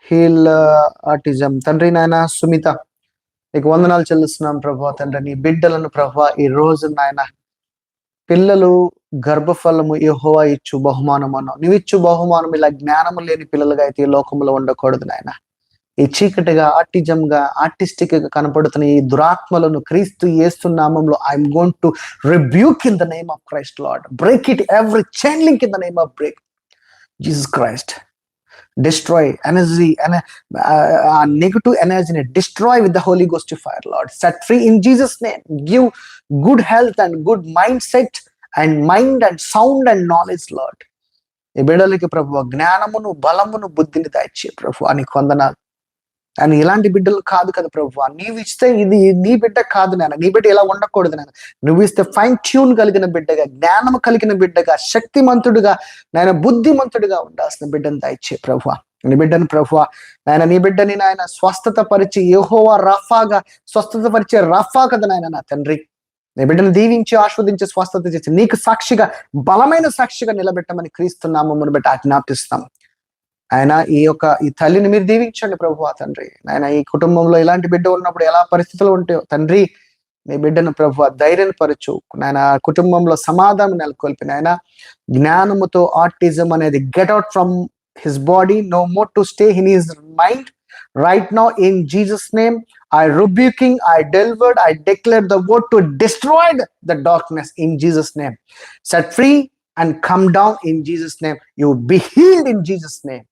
Heal autism. తండ్రి నాయన సుమిత నీకు వందనాలు చెల్లిస్తున్నాం ప్రభా. తండ్రి నీ బిడ్డలను ప్రభా ఈ రోజు నాయన పిల్లలు గర్భఫలము యెహోవా ఇచ్చు బహుమానం అన్నావు. నువ్విచ్చు బహుమానం ఇలా జ్ఞానము లేని పిల్లలుగా అయితే ఈ లోకంలో ఉండకూడదు నాయన. ఈ చీకటిగా ఆర్టిజంగా ఆర్టిస్టిక్ గా కనపడుతున్న ఈ దురాత్మలను క్రీస్తు యేసు నామములో I'm going to rebuke in the name of Christ lord. Break it every chain link in the name of break Jesus Christ. Destroy energy and negative energy, destroy with the Holy Ghost fire, Lord. Set free in Jesus name. Give good health and good mindset and mind and sound and knowledge, Lord. ఈ బిడ్డలకి ప్రభు జ్ఞానమును బలమును బుద్ధిని దయచే ప్రభు అని కొందనాలు. అని ఇలాంటి బిడ్డలు కాదు కదా ప్రభు. నీవు ఇస్తే ఇది నీ బిడ్డ కాదు నాన్న. నీ బిడ్డ ఇలా ఉండకూడదు నాన్న. నువ్వు ఇస్తే ఫైన్ ట్యూన్ కలిగిన బిడ్డగా, జ్ఞానం కలిగిన బిడ్డగా, శక్తిమంతుడుగా, నాయన బుద్ధిమంతుడిగా ఉండాల్సిన బిడ్డను దయచే ప్రభు. నీ బిడ్డను ప్రభు నాయన, నీ బిడ్డని నాయన స్వస్థత పరిచి యెహోవా రఫాగా స్వస్థత పరిచే రఫా కదా నాయన నా తండ్రి. నీ బిడ్డను దీవించి ఆస్వాదించి స్వస్థత చేసి నీకు సాక్షిగా బలమైన సాక్షిగా నిలబెట్టమని క్రీస్తు నామమును బట్టి ఆజ్ఞాపిస్తాం. ఆయన ఈ తల్లిని మీరు దీవించండి ప్రభు తండ్రి. ఆయన ఈ కుటుంబంలో ఇలాంటి బిడ్డ ఉన్నప్పుడు ఎలా పరిస్థితులు ఉంటాయో తండ్రి, నీ బిడ్డను ప్రభు ధైర్యం పరచు నాయన. కుటుంబంలో సమాధానం నెలకొల్పి నాయన, జ్ఞానముతో ఆటిజం అనేది get out from his body, no more to stay in his mind right now in Jesus name. I rebuking, I delivered, I declared the word to destroy the darkness in Jesus name. Set free and come down in Jesus name. You will be healed in Jesus name.